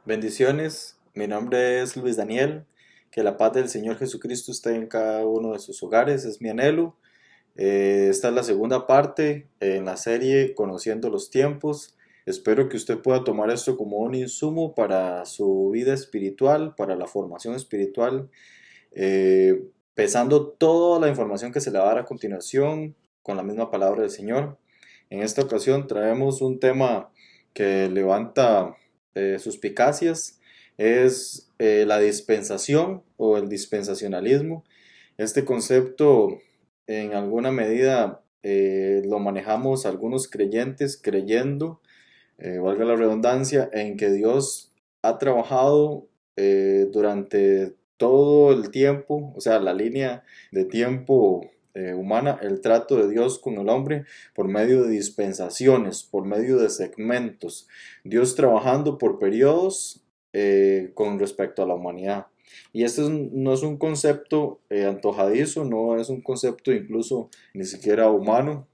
Bendiciones, mi nombre es Luis Daniel, que la paz del Señor Jesucristo esté en cada uno de sus hogares, es mi anhelo. Esta es la segunda parte en la serie Conociendo los tiempos. Espero que usted pueda tomar esto como un insumo para su vida espiritual, para la formación espiritual, pesando toda la información que se le va a dar a continuación con la misma palabra del Señor. En esta ocasión traemos un tema que levanta suspicacias, es la dispensación o el dispensacionalismo. Este concepto en alguna medida lo manejamos algunos creyentes creyendo, valga la redundancia, en que Dios ha trabajado durante todo el tiempo, o sea, la línea de tiempo humana, el trato de Dios con el hombre por medio de dispensaciones, por medio de segmentos, Dios trabajando por periodos con respecto a la humanidad. Y este no es un concepto antojadizo, no es un concepto incluso ni siquiera humano.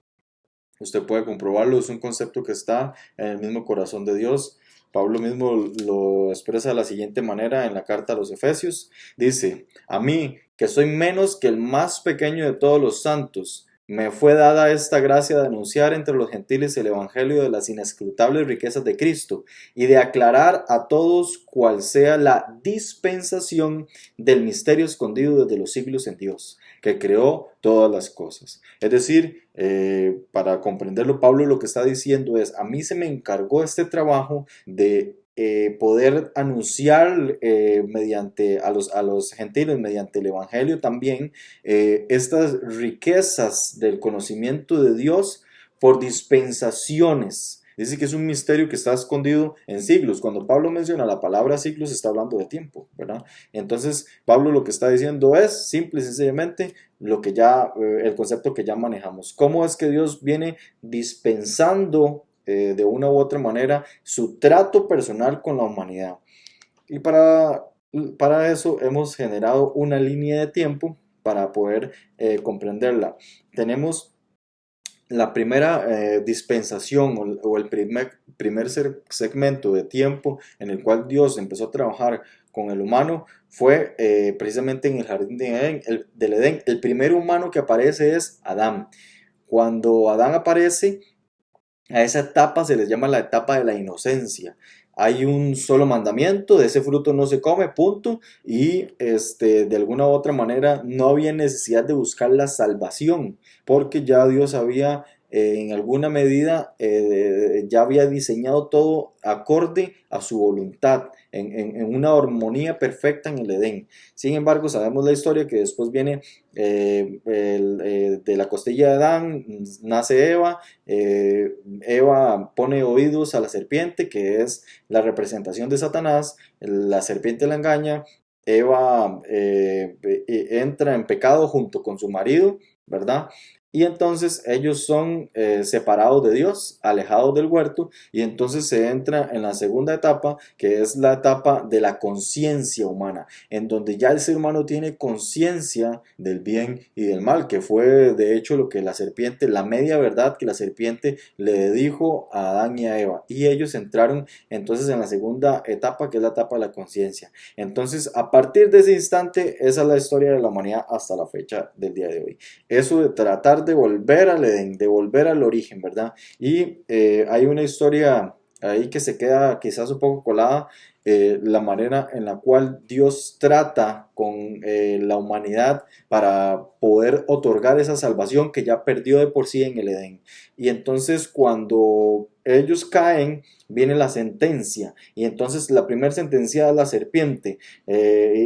Usted puede comprobarlo, es un concepto que está en el mismo corazón de Dios. Pablo mismo lo expresa de la siguiente manera en la carta a los Efesios. Dice, a mí, que soy menos que el más pequeño de todos los santos, me fue dada esta gracia de anunciar entre los gentiles el evangelio de las inescrutables riquezas de Cristo y de aclarar a todos cuál sea la dispensación del misterio escondido desde los siglos en Dios, que creó todas las cosas. Es decir, para comprenderlo, Pablo lo que está diciendo es, a mí se me encargó este trabajo de poder anunciar mediante a los gentiles, mediante el Evangelio también, estas riquezas del conocimiento de Dios por dispensaciones. Dice que es un misterio que está escondido en siglos. Cuando Pablo menciona la palabra siglos, está hablando de tiempo, ¿verdad? Entonces, Pablo lo que está diciendo es, simple y sencillamente, lo que ya, el concepto que ya manejamos. ¿Cómo es que Dios viene dispensando de una u otra manera su trato personal con la humanidad? Y para eso hemos generado una línea de tiempo para poder comprenderla. Tenemos la primera dispensación o el primer segmento de tiempo en el cual Dios empezó a trabajar con el humano fue precisamente en el jardín de Edén, del Edén. El primer humano que aparece es Adán. Cuando Adán aparece, a esa etapa se les llama la etapa de la inocencia. Hay un solo mandamiento, de ese fruto no se come, punto. Y de alguna u otra manera no había necesidad de buscar la salvación, porque ya Dios había en alguna medida ya había diseñado todo acorde a su voluntad, en una armonía perfecta en el Edén. Sin embargo, sabemos la historia que después viene de la costilla de Adán, nace Eva. Eva pone oídos a la serpiente, que es la representación de Satanás. La serpiente la engaña. Eva entra en pecado junto con su marido, ¿verdad? Y entonces ellos son separados de Dios, alejados del huerto, y entonces se entra en la segunda etapa, que es la etapa de la conciencia humana, en donde ya el ser humano tiene conciencia del bien y del mal, que fue de hecho lo que la serpiente, la media verdad que la serpiente le dijo a Adán y a Eva, y ellos entraron entonces en la segunda etapa, que es la etapa de la conciencia. Entonces, a partir de ese instante, esa es la historia de la humanidad hasta la fecha del día de hoy. Eso de tratar de volver al Edén, de volver al origen, ¿verdad? Y hay una historia ahí que se queda quizás un poco colada, la manera en la cual Dios trata con la humanidad para poder otorgar esa salvación que ya perdió de por sí en el Edén. Y entonces cuando ellos caen, viene la sentencia, y entonces la primera sentencia es la serpiente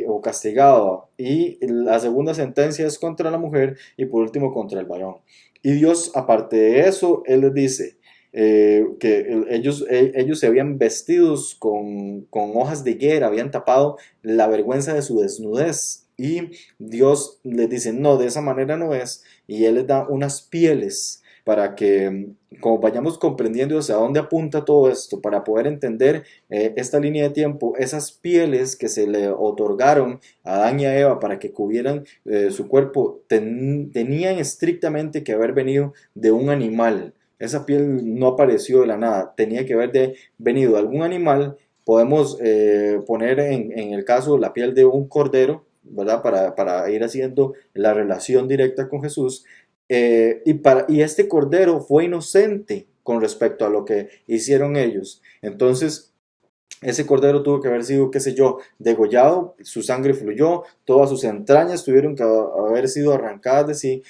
o castigada, y la segunda sentencia es contra la mujer, y por último contra el varón. Y Dios, aparte de eso, Él les dice que ellos se habían vestidos con hojas de higuera, habían tapado la vergüenza de su desnudez. Y Dios les dice, no, de esa manera no es. Y Él les da unas pieles para que, como vayamos comprendiendo hacia dónde apunta todo esto, para poder entender esta línea de tiempo, esas pieles que se le otorgaron a Adán y a Eva para que cubrieran su cuerpo, tenían estrictamente que haber venido de un animal. Esa piel no apareció de la nada, tenía que haber venido de algún animal Podemos poner en el caso la piel de un cordero, ¿verdad? Para ir haciendo la relación directa con Jesús. Y este cordero fue inocente con respecto a lo que hicieron ellos. Entonces, ese cordero tuvo que haber sido, qué sé yo, degollado, su sangre fluyó, todas sus entrañas tuvieron que haber sido arrancadas de sí,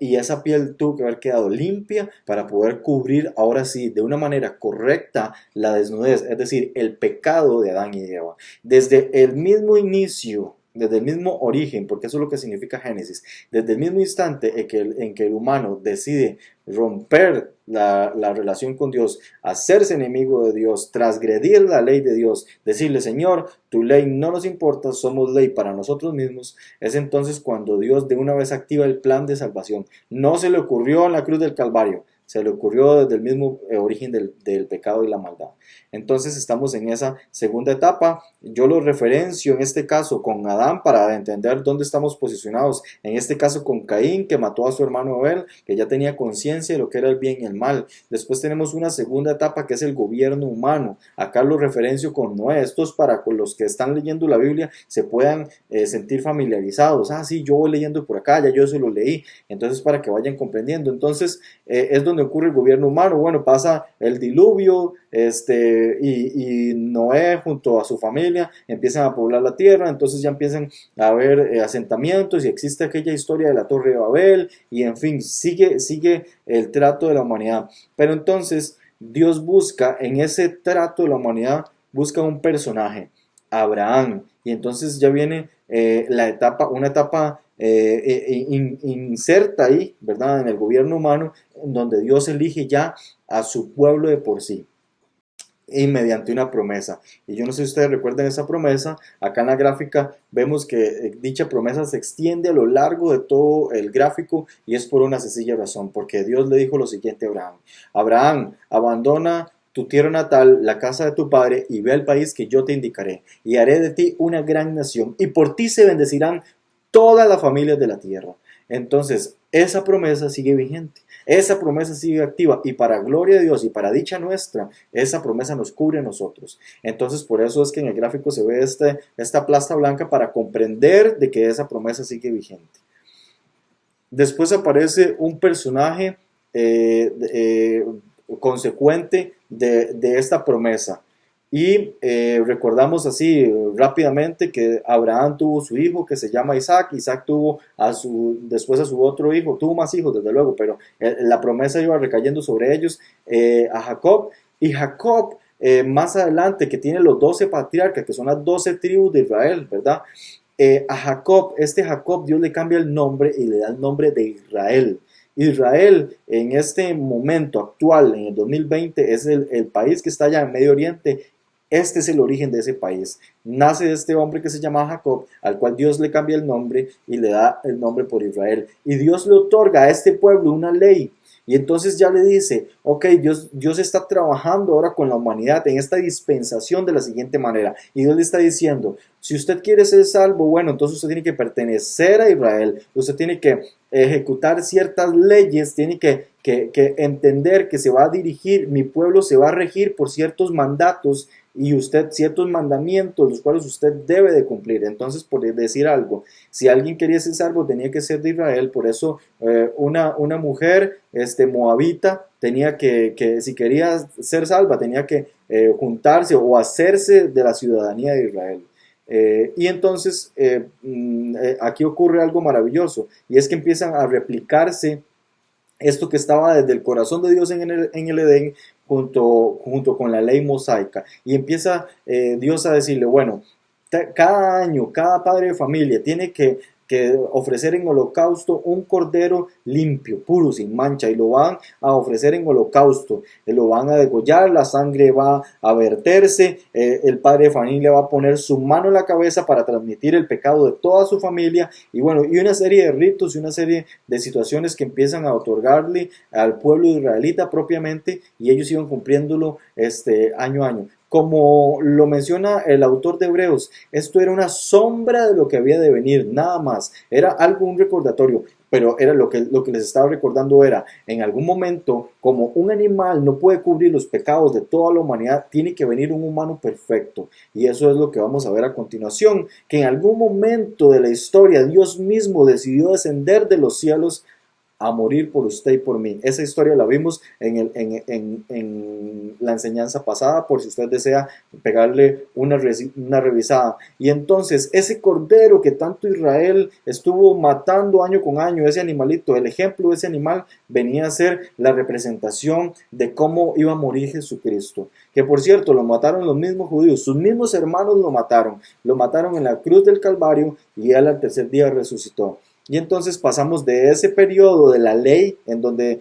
y esa piel tuvo que haber quedado limpia para poder cubrir ahora sí de una manera correcta la desnudez, es decir, el pecado de Adán y Eva. Desde el mismo inicio, desde el mismo origen, porque eso es lo que significa Génesis, desde el mismo instante en que el humano decide romper la relación con Dios, hacerse enemigo de Dios, transgredir la ley de Dios, decirle, Señor, tu ley no nos importa, somos ley para nosotros mismos, es entonces cuando Dios de una vez activa el plan de salvación. No se le ocurrió en la cruz del Calvario, se le ocurrió desde el mismo origen del pecado y la maldad. Entonces estamos en esa segunda etapa. Yo lo referencio en este caso con Adán para entender dónde estamos posicionados. En este caso con Caín, que mató a su hermano Abel, que ya tenía conciencia de lo que era el bien y el mal. Después tenemos una segunda etapa que es el gobierno humano. Acá lo referencio con Noé. Esto es para los que están leyendo la Biblia se puedan sentir familiarizados. Ah, sí, yo voy leyendo por acá, ya yo eso lo leí. Entonces, para que vayan comprendiendo. Entonces, es donde ocurre el gobierno humano. Bueno, pasa el diluvio, y Noé junto a su familia empiezan a poblar la tierra, entonces ya empiezan a haber asentamientos y existe aquella historia de la Torre de Babel y en fin, sigue el trato de la humanidad. Pero entonces Dios busca en ese trato de la humanidad, busca un personaje, Abraham, y entonces ya viene una etapa inserta ahí, ¿verdad? En el gobierno humano, en donde Dios elige ya a su pueblo de por sí y mediante una promesa. Y yo no sé si ustedes recuerdan esa promesa. Acá en la gráfica vemos que dicha promesa se extiende a lo largo de todo el gráfico y es por una sencilla razón, porque Dios le dijo lo siguiente a Abraham: Abraham, abandona tu tierra natal, la casa de tu padre, y ve al país que yo te indicaré, y haré de ti una gran nación, y por ti se bendecirán todas las familias de la tierra. Entonces, esa promesa sigue vigente. Esa promesa sigue activa y para gloria de Dios y para dicha nuestra, esa promesa nos cubre a nosotros. Entonces, por eso es que en el gráfico se ve esta plasta blanca para comprender de que esa promesa sigue vigente. Después aparece un personaje consecuente de esta promesa. Y recordamos así rápidamente que Abraham tuvo su hijo que se llama Isaac. Isaac tuvo después a su otro hijo, tuvo más hijos desde luego, pero la promesa iba recayendo sobre ellos, a Jacob. Y Jacob, más adelante, que tiene los 12 patriarcas, que son las 12 tribus de Israel, ¿verdad? A Jacob, Jacob, Dios le cambia el nombre y le da el nombre de Israel. Israel en este momento actual, en el 2020, es el país que está allá en Medio Oriente. Este es el origen de ese país. Nace de este hombre que se llama Jacob, al cual Dios le cambia el nombre y le da el nombre por Israel. Y Dios le otorga a este pueblo una ley. Y entonces ya le dice, ok, Dios está trabajando ahora con la humanidad en esta dispensación de la siguiente manera. Y Dios le está diciendo, si usted quiere ser salvo, bueno, entonces usted tiene que pertenecer a Israel. Usted tiene que ejecutar ciertas leyes, tiene que entender que se va a dirigir, mi pueblo se va a regir por ciertos mandatos y usted ciertos mandamientos, los cuales usted debe de cumplir. Entonces, por decir algo, si alguien quería ser salvo, tenía que ser de Israel. Por eso una mujer moabita tenía que, si quería ser salva, tenía que juntarse o hacerse de la ciudadanía de Israel. Y entonces aquí ocurre algo maravilloso, y es que empiezan a replicarse esto que estaba desde el corazón de Dios en el Edén, junto con la ley mosaica. Y empieza Dios a decirle, bueno, cada año, cada padre de familia tiene que ofrecer en holocausto un cordero limpio, puro, sin mancha, y lo van a ofrecer en holocausto, lo van a degollar, la sangre va a verterse, el padre de familia va a poner su mano en la cabeza para transmitir el pecado de toda su familia, y bueno, y una serie de ritos y una serie de situaciones que empiezan a otorgarle al pueblo israelita propiamente, y ellos iban cumpliéndolo año a año. Como lo menciona el autor de Hebreos, esto era una sombra de lo que había de venir, nada más. Era algo, un recordatorio. pero era lo que les estaba recordando era, en algún momento, como un animal no puede cubrir los pecados de toda la humanidad, tiene que venir un humano perfecto. Y eso es lo que vamos a ver a continuación, que en algún momento de la historia Dios mismo decidió descender de los cielos a morir por usted y por mí. Esa historia la vimos en la enseñanza pasada, por si usted desea pegarle una revisada. Y entonces ese cordero que tanto Israel estuvo matando año con año, ese animalito, el ejemplo de ese animal venía a ser la representación de cómo iba a morir Jesucristo. Que por cierto, lo mataron los mismos judíos, sus mismos hermanos lo mataron en la cruz del Calvario y él al tercer día resucitó. Y entonces pasamos de ese periodo de la ley, en donde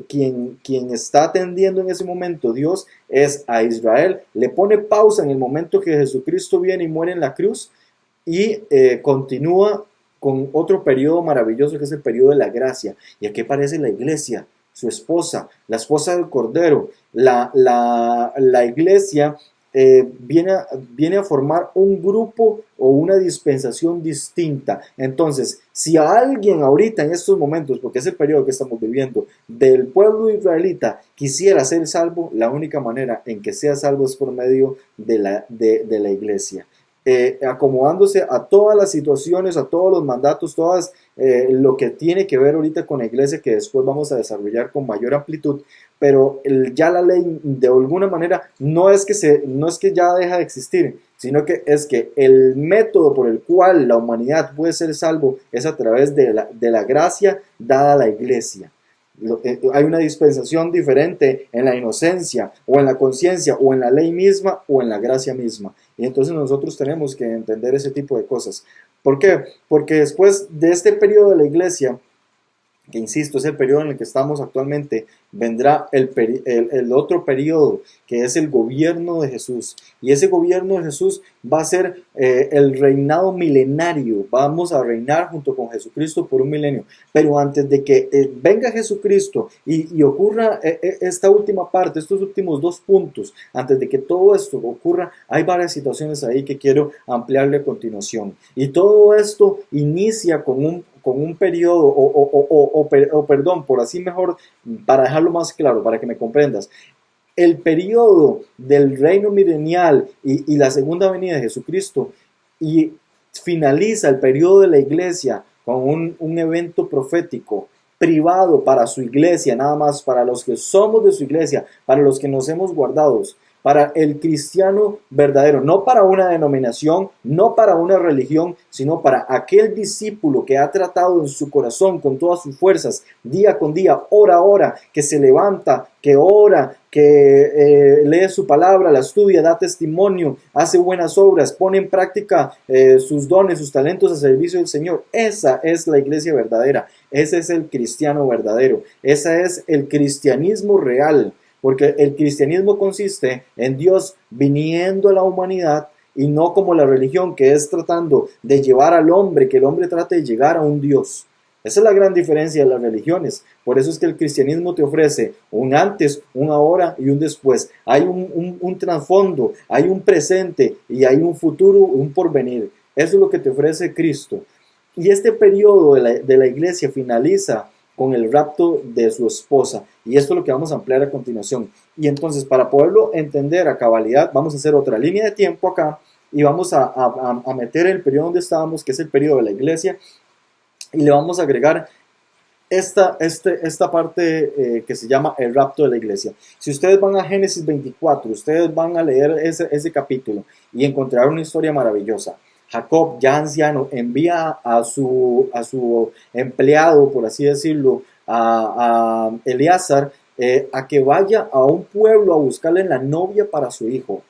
quien está atendiendo en ese momento Dios es a Israel, le pone pausa en el momento que Jesucristo viene y muere en la cruz y continúa con otro periodo maravilloso que es el periodo de la gracia. Y aquí aparece la iglesia, su esposa, la esposa del Cordero. La iglesia viene a formar un grupo o una dispensación distinta. Entonces, si a alguien ahorita en estos momentos, porque es el periodo que estamos viviendo, del pueblo israelita quisiera ser salvo, la única manera en que sea salvo es por medio de la iglesia. Acomodándose a todas las situaciones, a todos los mandatos, todas lo que tiene que ver ahorita con la iglesia, que después vamos a desarrollar con mayor amplitud, pero ya la ley de alguna manera no es que ya deja de existir, sino que es que el método por el cual la humanidad puede ser salvo es a través de la gracia dada a la iglesia. Hay una dispensación diferente en la inocencia o en la conciencia o en la ley misma o en la gracia misma, y entonces nosotros tenemos que entender ese tipo de cosas. ¿Por qué? Porque después de este periodo de la iglesia, que insisto, es el periodo en el que estamos actualmente, vendrá el otro periodo, que es el gobierno de Jesús. Y ese gobierno de Jesús va a ser el reinado milenario. Vamos a reinar junto con Jesucristo por un milenio. Pero antes de que venga Jesucristo y ocurra esta última parte, estos últimos 2 puntos, antes de que todo esto ocurra, hay varias situaciones ahí que quiero ampliarle a continuación. Y todo esto inicia con un periodo, perdón, por así mejor, para dejarlo más claro, para que me comprendas, el periodo del reino milenial y la segunda venida de Jesucristo, y finaliza el periodo de la iglesia con un evento profético privado para su iglesia, nada más para los que somos de su iglesia, para los que nos hemos guardado, para el cristiano verdadero, no para una denominación, no para una religión, sino para aquel discípulo que ha tratado en su corazón con todas sus fuerzas, día con día, hora a hora, que se levanta, que ora, que lee su palabra, la estudia, da testimonio, hace buenas obras, pone en práctica sus dones, sus talentos a servicio del Señor. Esa es la iglesia verdadera, ese es el cristiano verdadero, ese es el cristianismo real. Porque el cristianismo consiste en Dios viniendo a la humanidad y no como la religión, que es tratando de llevar al hombre, que el hombre trate de llegar a un Dios. Esa es la gran diferencia de las religiones. Por eso es que el cristianismo te ofrece un antes, un ahora y un después. Hay un trasfondo, hay un presente y hay un futuro, un porvenir. Eso es lo que te ofrece Cristo. Y este periodo de la iglesia finaliza con el rapto de su esposa. Y esto es lo que vamos a ampliar a continuación. Y entonces, para poderlo entender a cabalidad, vamos a hacer otra línea de tiempo acá y vamos a meter el periodo donde estábamos, que es el periodo de la iglesia, y le vamos a agregar esta parte que se llama el rapto de la iglesia. Si ustedes van a Génesis 24, ustedes van a leer ese capítulo y encontrarán una historia maravillosa. Jacob, ya anciano, envía a su empleado, por así decirlo, a Eleazar, a que vaya a un pueblo a buscarle la novia para su hijo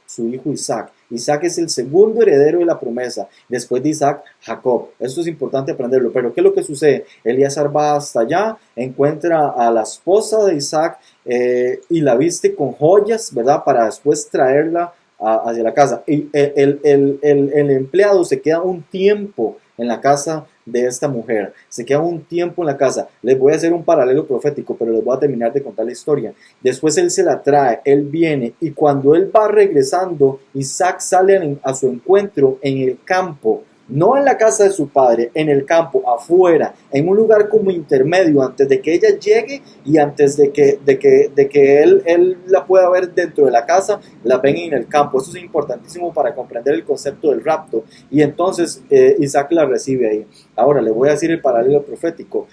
Isaac. Isaac es el segundo heredero de la promesa. Después de Isaac, Jacob. Esto es importante aprenderlo. Pero ¿qué es lo que sucede? Eleazar va hasta allá, encuentra a la esposa de Isaac y la viste con joyas, ¿verdad? Para después traerla hacia la casa. Y el empleado se queda un tiempo en la casa de esta mujer, se queda un tiempo en la casa. Les voy a hacer un paralelo profético, pero les voy a terminar de contar la historia. Después él se la trae, él viene, y cuando él va regresando, Isaac sale a su encuentro en el campo no en la casa de su padre, en el campo, afuera, en un lugar como intermedio, antes de que ella llegue y antes de que él la pueda ver dentro de la casa, la ven en el campo. Eso es importantísimo para comprender el concepto del rapto. Y entonces Isaac la recibe ahí. Ahora le voy a decir el paralelo profético.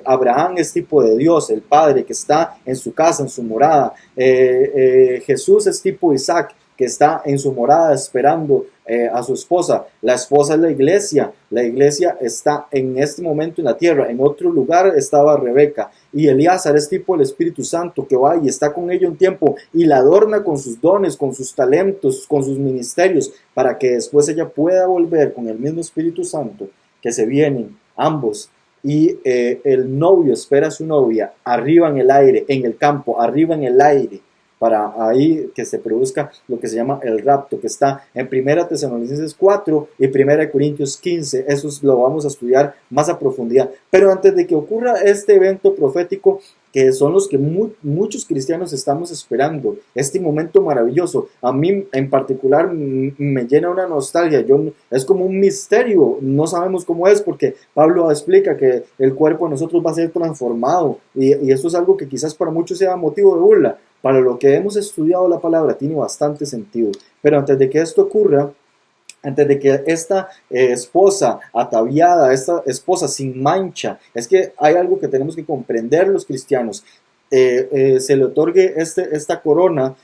Abraham es tipo de Dios, el Padre que está en su casa, en su morada. Jesús es tipo Isaac, que está en su morada esperando a su esposa. La esposa es la iglesia está en este momento en la tierra. En otro lugar estaba Rebeca, y Elíasar es tipo el Espíritu Santo que va y está con ella un tiempo y la adorna con sus dones, con sus talentos, con sus ministerios, para que después ella pueda volver con el mismo Espíritu Santo, que se vienen ambos. Y el novio espera a su novia arriba en el aire, en el campo, arriba en el aire, para ahí que se produzca lo que se llama el rapto, que está en 1 Tesalonicenses 4 y 1 Corintios 15. Eso lo vamos a estudiar más a profundidad. Pero antes de que ocurra este evento profético, que son los que muchos cristianos estamos esperando, este momento maravilloso, a mí en particular me llena una nostalgia. Es como un misterio, no sabemos cómo es, porque Pablo explica que el cuerpo de nosotros va a ser transformado, y eso es algo que quizás para muchos sea motivo de burla. Para lo que hemos estudiado la palabra tiene bastante sentido. Pero antes de que esto ocurra, antes de que esta esposa ataviada, esta esposa sin mancha, es que hay algo que tenemos que comprender los cristianos. Se le otorgue esta corona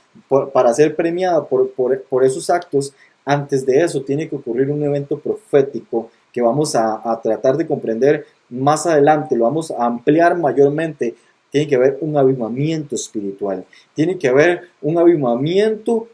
para ser premiada por esos actos. Antes de eso tiene que ocurrir un evento profético que vamos a tratar de comprender más adelante, lo vamos a ampliar mayormente. Tiene que haber un avivamiento espiritual, tiene que haber un avivamiento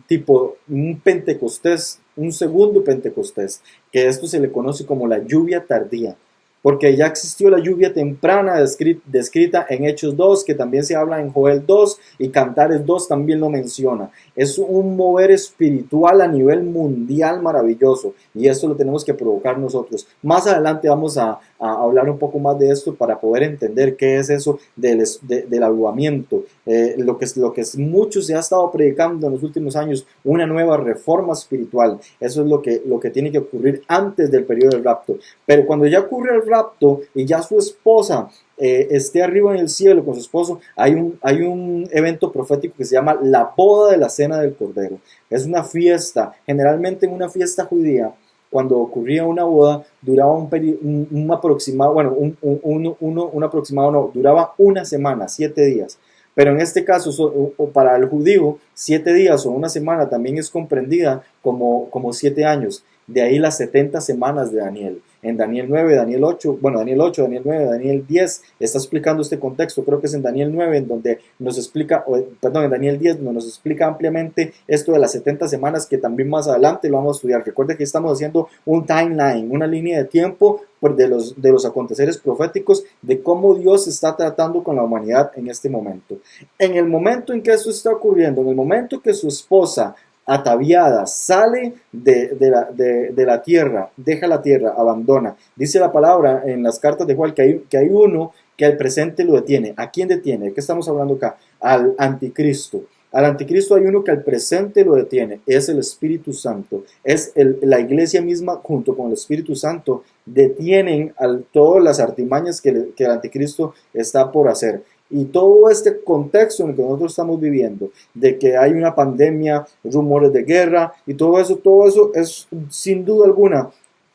tipo un Pentecostés, un segundo Pentecostés, que esto se le conoce como la lluvia tardía, porque ya existió la lluvia temprana descrita en Hechos 2, que también se habla en Joel 2, y Cantares 2 también lo menciona. Es un mover espiritual a nivel mundial maravilloso, y esto lo tenemos que provocar nosotros. Más adelante vamos a hablar un poco más de esto para poder entender qué es eso del avivamiento. Lo que mucho se ha estado predicando en los últimos años, una nueva reforma espiritual. Eso es lo que tiene que ocurrir antes del periodo del rapto. Pero cuando ya ocurre el rapto y ya su esposa esté arriba en el cielo con su esposo, hay un evento profético que se llama la boda de la cena del Cordero. Es una fiesta, generalmente en una fiesta judía. Cuando ocurría una boda, duraba un aproximado, bueno, un aproximado no, duraba una semana, 7 días. Pero en este caso, para el judío, 7 días o una semana también es comprendida como 7 años. De ahí las 70 semanas de Daniel. En Daniel 9, Daniel 8, bueno, Daniel 8, Daniel 9, Daniel 10, está explicando este contexto. Creo que es en Daniel 9 en donde nos explica, perdón, en Daniel 10 donde nos explica ampliamente esto de las 70 semanas, que también más adelante lo vamos a estudiar. Recuerda que estamos haciendo un timeline, una línea de tiempo de los aconteceres proféticos, de cómo Dios está tratando con la humanidad en este momento. En el momento en que esto está ocurriendo, en el momento que su esposa ataviada sale de la tierra, deja la tierra, abandona. Dice la palabra en las cartas de Juan que hay uno que al presente lo detiene. ¿A quién detiene? ¿De qué estamos hablando acá? Al anticristo. Al anticristo hay uno que al presente lo detiene, es el Espíritu Santo. Es la iglesia misma junto con el Espíritu Santo detienen todas las artimañas que el anticristo está por hacer. Y todo este contexto en el que nosotros estamos viviendo, de que hay una pandemia, rumores de guerra y todo eso es sin duda alguna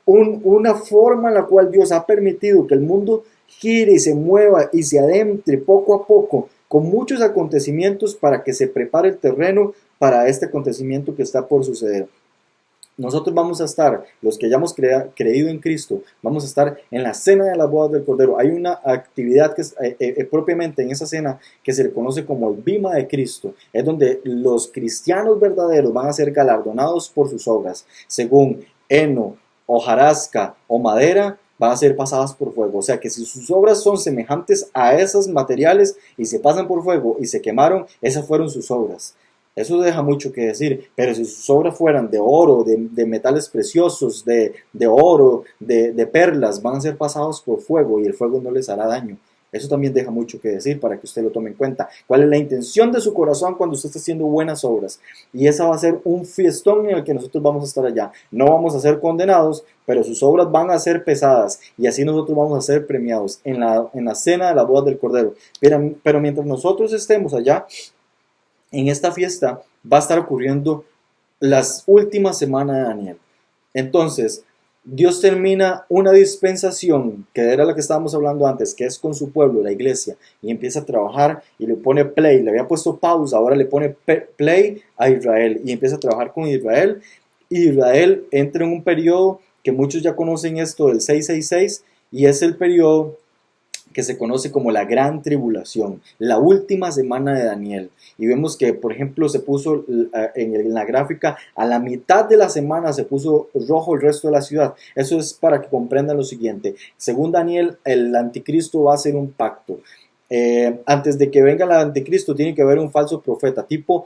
una forma en la cual Dios ha permitido que el mundo gire y se mueva y se adentre poco a poco con muchos acontecimientos para que se prepare el terreno para este acontecimiento que está por suceder. Nosotros vamos a estar, los que hayamos creído en Cristo, vamos a estar en la cena de las bodas del Cordero. Hay una actividad que es propiamente en esa cena que se le conoce como el bima de Cristo. Es donde los cristianos verdaderos van a ser galardonados por sus obras. Según heno, hojarasca o madera, van a ser pasadas por fuego. O sea que si sus obras son semejantes a esos materiales y se pasan por fuego y se quemaron, esas fueron sus obras. Eso deja mucho que decir, pero si sus obras fueran de oro, de metales preciosos, de oro, de perlas, van a ser pasados por fuego y el fuego no les hará daño. Eso también deja mucho que decir para que usted lo tome en cuenta. ¿Cuál es la intención de su corazón cuando usted está haciendo buenas obras? Y esa va a ser un fiestón en el que nosotros vamos a estar allá. No vamos a ser condenados, pero sus obras van a ser pesadas y así nosotros vamos a ser premiados en la cena de la boda del Cordero. Pero mientras nosotros estemos allá, en esta fiesta va a estar ocurriendo las últimas semanas de Daniel. Entonces, Dios termina una dispensación, que era la que estábamos hablando antes, que es con su pueblo, la iglesia, y empieza a trabajar y le pone play, le había puesto pausa, ahora le pone play a Israel y empieza a trabajar con Israel. Y Israel entra en un periodo que muchos ya conocen esto del 666 y es el periodo que se conoce como la gran tribulación, la última semana de Daniel. Y vemos que, por ejemplo, se puso en la gráfica, a la mitad de la semana se puso rojo el resto de la ciudad. Eso es para que comprendan lo siguiente. Según Daniel, el anticristo va a hacer un pacto. Antes de que venga el anticristo tiene que haber un falso profeta, tipo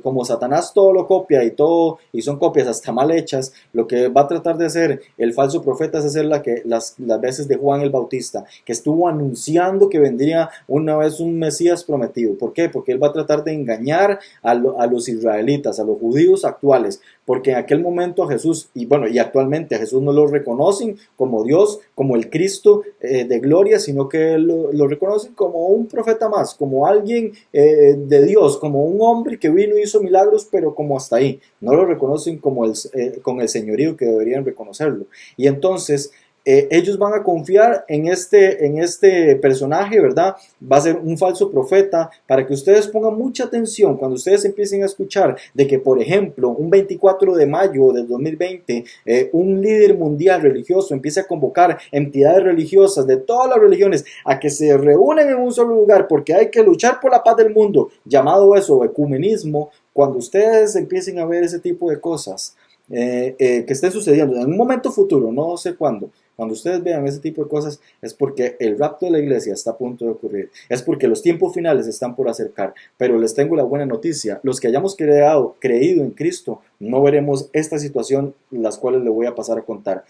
como Satanás todo lo copia y todo, y son copias hasta mal hechas. Lo que va a tratar de hacer el falso profeta es hacer las veces de Juan el Bautista, que estuvo anunciando que vendría una vez un Mesías prometido. ¿Por qué? Porque él va a tratar de engañar a los israelitas, a los judíos actuales, porque en aquel momento a Jesús, y bueno, y actualmente a Jesús no lo reconocen como Dios, como el Cristo de gloria, sino que lo reconocen como un profeta más, como alguien de Dios, como un hombre que vino y hizo milagros, pero como hasta ahí. No lo reconocen como con el señorío que deberían reconocerlo. Y entonces ellos van a confiar en este personaje, ¿verdad? Va a ser un falso profeta, para que ustedes pongan mucha atención cuando ustedes empiecen a escuchar de que, por ejemplo, un 24 de mayo del 2020, un líder mundial religioso empiece a convocar entidades religiosas de todas las religiones a que se reúnan en un solo lugar porque hay que luchar por la paz del mundo, llamado eso ecumenismo. Cuando ustedes empiecen a ver ese tipo de cosas que estén sucediendo en un momento futuro, no sé cuándo, cuando ustedes vean ese tipo de cosas, es porque el rapto de la iglesia está a punto de ocurrir, es porque los tiempos finales están por acercar. Pero les tengo la buena noticia: los que hayamos creído en Cristo no veremos esta situación, las cuales le voy a pasar a contar.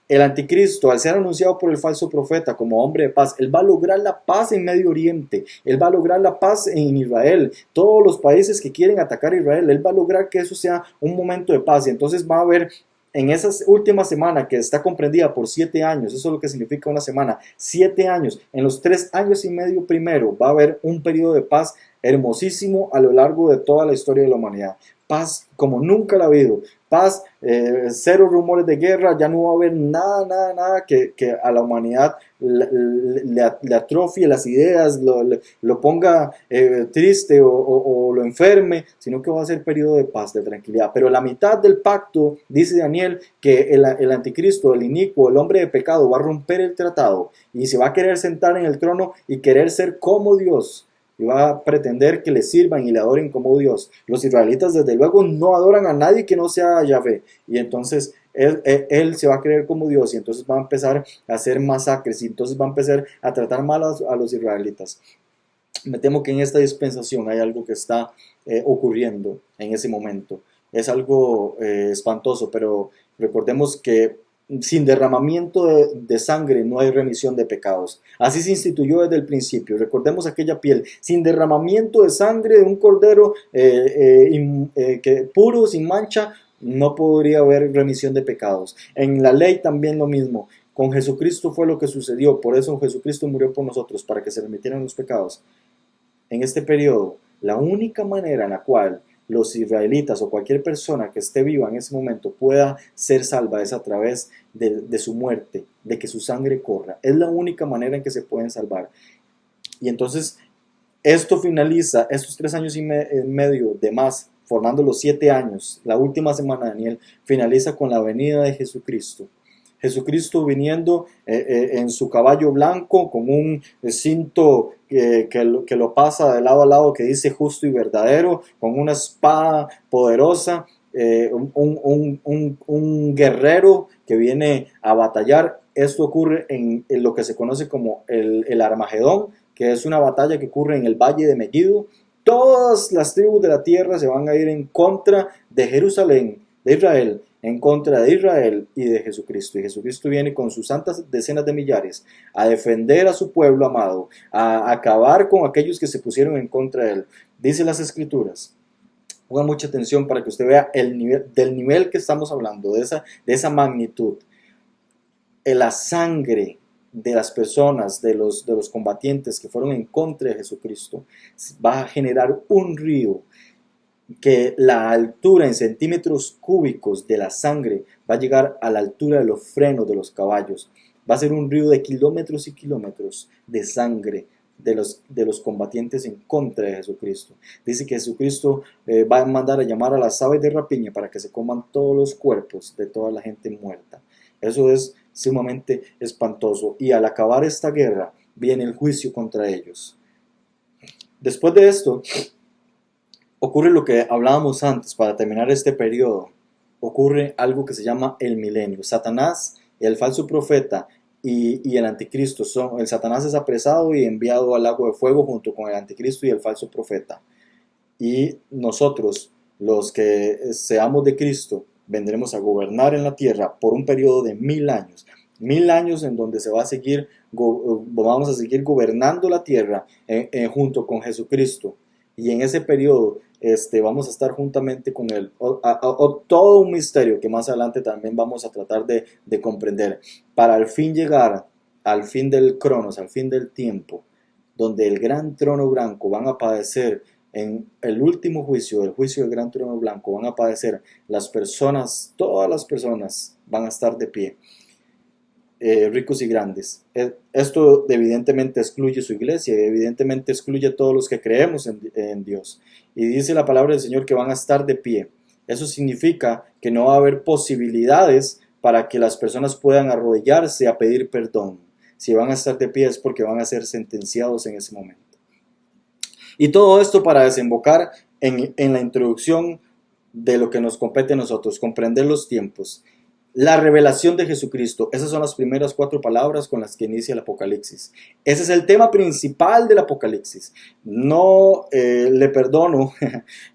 El anticristo, al ser anunciado por el falso profeta como hombre de paz, él va a lograr la paz en Medio Oriente, él va a lograr la paz en Israel, todos los países que quieren atacar a Israel, él va a lograr que eso sea un momento de paz. Y entonces va a haber en esa última semana, que está comprendida por 7 años, eso es lo que significa una semana, 7 años, en los 3 años y medio primero va a haber un periodo de paz hermosísimo a lo largo de toda la historia de la humanidad. Paz como nunca la ha habido, paz, cero rumores de guerra, ya no va a haber nada que a la humanidad le atrofie las ideas, lo ponga triste o lo enferme, sino que va a ser periodo de paz, de tranquilidad. Pero la mitad del pacto, dice Daniel, que el anticristo, el inicuo, el hombre de pecado, va a romper el tratado y se va a querer sentar en el trono y querer ser como Dios. Y va a pretender que le sirvan y le adoren como Dios. Los israelitas desde luego no adoran a nadie que no sea Yahvé. Y entonces él se va a creer como Dios y entonces va a empezar a hacer masacres y entonces va a empezar a tratar mal a los israelitas. Me temo que en esta dispensación hay algo que está ocurriendo en ese momento. Es algo espantoso, pero recordemos que sin derramamiento de sangre no hay remisión de pecados. Así se instituyó desde el principio. Recordemos aquella piel. Sin derramamiento de sangre de un cordero puro, sin mancha, no podría haber remisión de pecados. En la ley también lo mismo. Con Jesucristo fue lo que sucedió. Por eso Jesucristo murió por nosotros, para que se remitieran los pecados. En este periodo, la única manera en la cual los israelitas o cualquier persona que esté viva en ese momento pueda ser salva es a través de su muerte, de que su sangre corra. Es la única manera en que se pueden salvar. Y entonces esto finaliza, estos 3 años y medio de más, formando los 7 años, la última semana de Daniel, finaliza con la venida de Jesucristo. Jesucristo viniendo en su caballo blanco con un cinto que lo pasa de lado a lado, que dice justo y verdadero, con una espada poderosa, un guerrero que viene a batallar. Esto ocurre en lo que se conoce como el Armagedón, que es una batalla que ocurre en el valle de Megiddo. Todas las tribus de la tierra se van a ir en contra de Jerusalén, de Israel en contra de Israel y de Jesucristo. Y Jesucristo viene con sus santas decenas de millares a defender a su pueblo amado, a acabar con aquellos que se pusieron en contra de él. Dice las Escrituras. Ponga mucha atención para que usted vea del nivel que estamos hablando, de esa magnitud. La sangre de las personas, de los combatientes que fueron en contra de Jesucristo, va a generar un río que la altura en centímetros cúbicos de la sangre va a llegar a la altura de los frenos de los caballos. Va a ser un río de kilómetros y kilómetros de sangre de los combatientes en contra de Jesucristo. Dice que Jesucristo va a mandar a llamar a las aves de rapiña para que se coman todos los cuerpos de toda la gente muerta. Eso es sumamente espantoso. Y al acabar esta guerra, viene el juicio contra ellos. Después de esto, ocurre lo que hablábamos antes, para terminar este periodo. Ocurre algo que se llama el milenio. Satanás, el falso profeta y el anticristo el Satanás es apresado y enviado al lago de fuego junto con el anticristo y el falso profeta. Y nosotros, los que seamos de Cristo, vendremos a gobernar en la tierra por un periodo de 1000 años. 1000 años en donde vamos a seguir gobernando la tierra junto con Jesucristo. Y en ese periodo vamos a estar juntamente con Él. Todo un misterio que más adelante también vamos a tratar de comprender. Para al fin llegar al fin del cronos, al fin del tiempo, donde el gran trono blanco van a padecer en el último juicio, el juicio del gran trono blanco, van a padecer las personas, todas las personas van a estar de pie. Ricos y grandes. Esto evidentemente excluye su iglesia, evidentemente excluye a todos los que creemos en Dios. Y dice la palabra del Señor que van a estar de pie. Eso significa que no va a haber posibilidades para que las personas puedan arrodillarse a pedir perdón. Si van a estar de pie es porque van a ser sentenciados en ese momento. Y todo esto para desembocar en la introducción de lo que nos compete a nosotros, comprender los tiempos. La revelación de Jesucristo. Esas son las primeras 4 palabras con las que inicia el Apocalipsis. Ese es el tema principal del Apocalipsis. No le perdono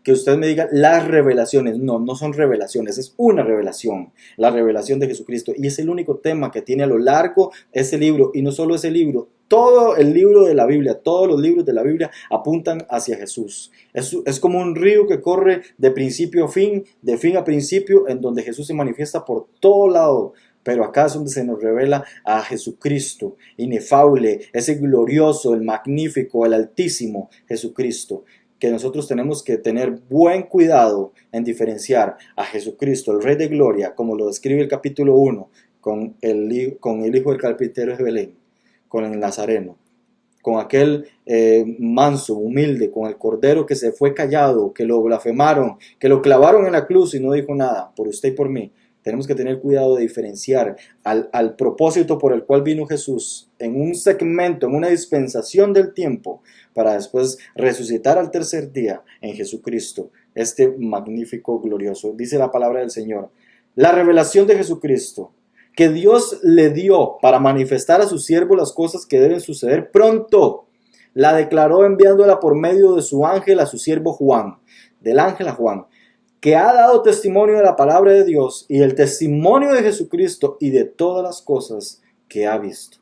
que usted me diga las revelaciones. No, no son revelaciones, es una revelación. La revelación de Jesucristo. Y es el único tema que tiene a lo largo ese libro. Y no solo ese libro, todo el libro de la Biblia, todos los libros de la Biblia apuntan hacia Jesús. Es como un río que corre de principio a fin, de fin a principio, en donde Jesús se manifiesta por todo lado. Pero acá es donde se nos revela a Jesucristo, inefable, ese glorioso, el magnífico, el altísimo Jesucristo. Que nosotros tenemos que tener buen cuidado en diferenciar a Jesucristo, el Rey de Gloria, como lo describe el capítulo 1, con el hijo del carpintero de Belén, con el Nazareno, con aquel manso, humilde, con el cordero que se fue callado, que lo blasfemaron, que lo clavaron en la cruz y no dijo nada, por usted y por mí. Tenemos que tener cuidado de diferenciar al propósito por el cual vino Jesús en un segmento, en una dispensación del tiempo, para después resucitar al tercer día en Jesucristo, este magnífico, glorioso. Dice la palabra del Señor, la revelación de Jesucristo, que Dios le dio para manifestar a su siervo las cosas que deben suceder pronto, la declaró enviándola por medio de su ángel a su siervo Juan, del ángel a Juan, que ha dado testimonio de la palabra de Dios y el testimonio de Jesucristo y de todas las cosas que ha visto.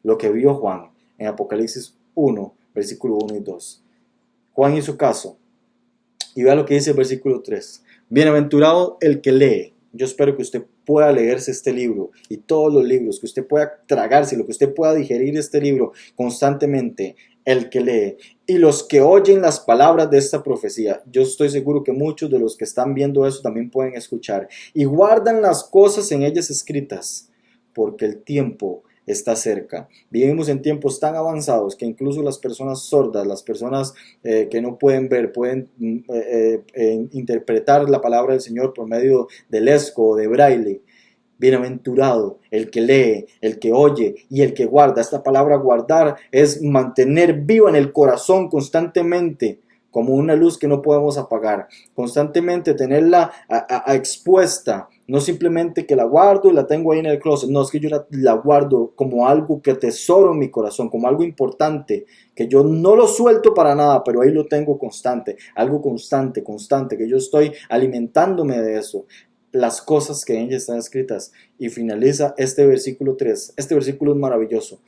Lo que vio Juan en Apocalipsis 1, versículo 1 y 2. Juan hizo caso. Y vea lo que dice el versículo 3. Bienaventurado el que lee. Yo espero que usted pueda leerse este libro y todos los libros, que usted pueda tragárselo, que usted pueda digerir este libro constantemente, el que lee. Y los que oyen las palabras de esta profecía, yo estoy seguro que muchos de los que están viendo eso también pueden escuchar, y guardan las cosas en ellas escritas, porque el tiempo está cerca. Vivimos en tiempos tan avanzados que incluso las personas sordas, las personas que no pueden ver, pueden interpretar la palabra del Señor por medio del esco o de braille. Bienaventurado el que lee, el que oye y el que guarda. Esta palabra guardar es mantener viva en el corazón constantemente, como una luz que no podemos apagar, constantemente tenerla expuesta, no simplemente que la guardo y la tengo ahí en el closet, no, es que yo la guardo como algo que atesoro en mi corazón, como algo importante, que yo no lo suelto para nada, pero ahí lo tengo constante, algo constante, que yo estoy alimentándome de eso. las cosas que en ella están escritas. Y finaliza este versículo 3. Este versículo es maravilloso,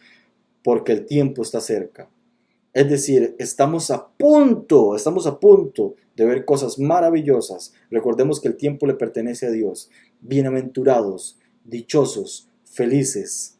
porque el tiempo está cerca. Es decir, estamos a punto de ver cosas maravillosas. Recordemos que el tiempo le pertenece a Dios. Bienaventurados, dichosos, felices.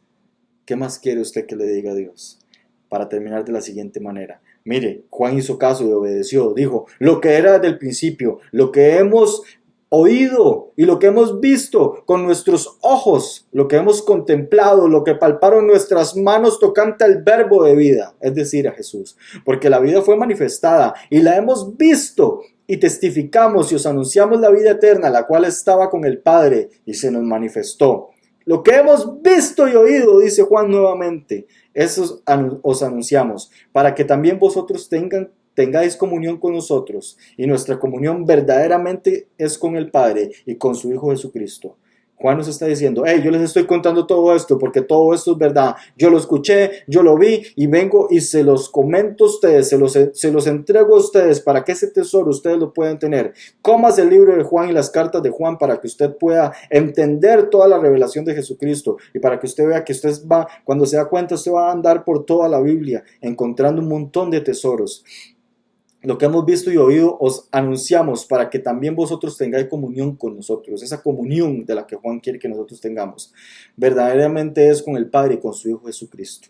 ¿Qué más quiere usted que le diga a Dios? Para terminar de la siguiente manera. Mire, Juan hizo caso y obedeció. Dijo, lo que era desde el principio, lo que hemos oído y lo que hemos visto con nuestros ojos, lo que hemos contemplado, lo que palparon nuestras manos tocante al verbo de vida, es decir, a Jesús. Porque la vida fue manifestada y la hemos visto y testificamos y os anunciamos la vida eterna, la cual estaba con el Padre y se nos manifestó. Lo que hemos visto y oído, dice Juan nuevamente, eso os anunciamos, para que también vosotros tengáis comunión con nosotros, y nuestra comunión verdaderamente es con el Padre y con su Hijo Jesucristo. Juan nos está diciendo, hey, yo les estoy contando todo esto porque todo esto es verdad. Yo lo escuché, yo lo vi y vengo y se los comento a ustedes, se los entrego a ustedes para que ese tesoro ustedes lo puedan tener. Comas el libro de Juan y las cartas de Juan para que usted pueda entender toda la revelación de Jesucristo y para que usted vea que usted va, cuando se da cuenta, usted va a andar por toda la Biblia encontrando un montón de tesoros. Lo que hemos visto y oído os anunciamos para que también vosotros tengáis comunión con nosotros. Esa comunión de la que Juan quiere que nosotros tengamos. Verdaderamente es con el Padre y con su Hijo Jesucristo.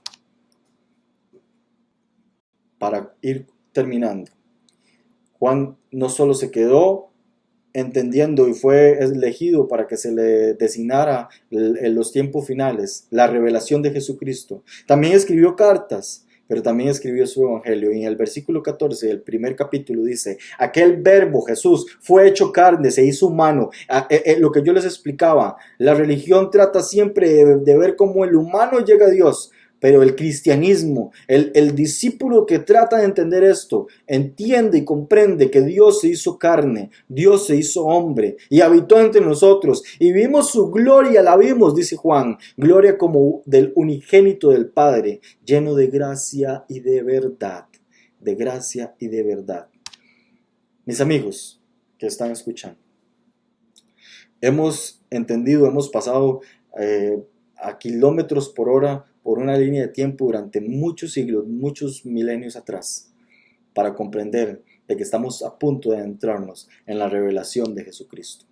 Para ir terminando. Juan no solo se quedó entendiendo y fue elegido para que se le designara en los tiempos finales la revelación de Jesucristo. También escribió cartas. Pero también escribió su evangelio. Y en el versículo 14 del primer capítulo dice, aquel verbo Jesús fue hecho carne, se hizo humano. Lo que yo les explicaba, la religión trata siempre de ver cómo el humano llega a Dios. Pero el cristianismo, el discípulo que trata de entender esto, entiende y comprende que Dios se hizo carne, Dios se hizo hombre y habitó entre nosotros y vimos su gloria, la vimos, dice Juan, gloria como del unigénito del Padre, lleno de gracia y de verdad, de gracia y de verdad. Mis amigos que están escuchando, hemos entendido, hemos pasado a kilómetros por hora por una línea de tiempo durante muchos siglos, muchos milenios atrás, para comprender de que estamos a punto de adentrarnos en la revelación de Jesucristo.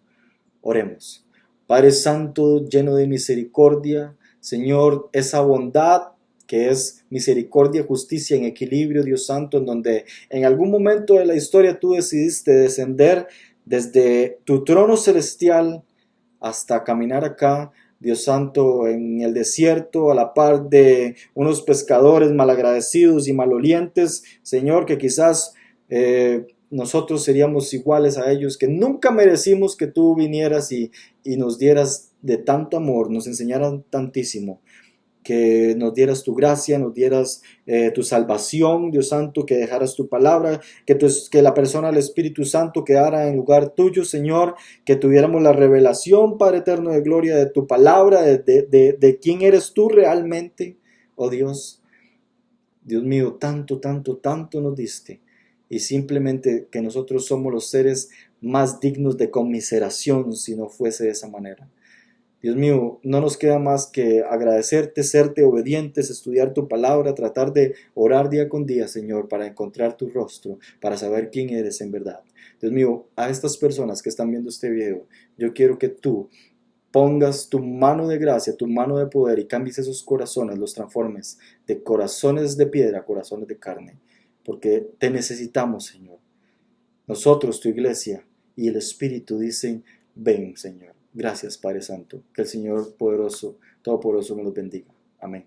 Oremos. Padre Santo, lleno de misericordia, Señor, esa bondad que es misericordia, justicia en equilibrio, Dios Santo, en donde en algún momento de la historia tú decidiste descender desde tu trono celestial hasta caminar acá, Dios Santo, en el desierto, a la par de unos pescadores malagradecidos y malolientes, Señor, que quizás nosotros seríamos iguales a ellos, que nunca merecimos que tú vinieras y nos dieras de tanto amor, nos enseñaras tantísimo, que nos dieras tu gracia, nos dieras tu salvación, Dios Santo, que dejaras tu palabra, que la persona del Espíritu Santo quedara en lugar tuyo, Señor, que tuviéramos la revelación, Padre eterno de gloria, de tu palabra, de quién eres tú realmente, oh Dios. Dios mío, tanto, tanto, tanto nos diste, y simplemente que nosotros somos los seres más dignos de conmiseración si no fuese de esa manera. Dios mío, no nos queda más que agradecerte, serte obedientes, estudiar tu palabra, tratar de orar día con día, Señor, para encontrar tu rostro, para saber quién eres en verdad. Dios mío, a estas personas que están viendo este video, yo quiero que tú pongas tu mano de gracia, tu mano de poder y cambies esos corazones, los transformes de corazones de piedra a corazones de carne, porque te necesitamos, Señor. Nosotros, tu iglesia y el Espíritu dicen, ven, Señor. Gracias, Padre Santo. Que el Señor poderoso, todopoderoso, me los bendiga. Amén.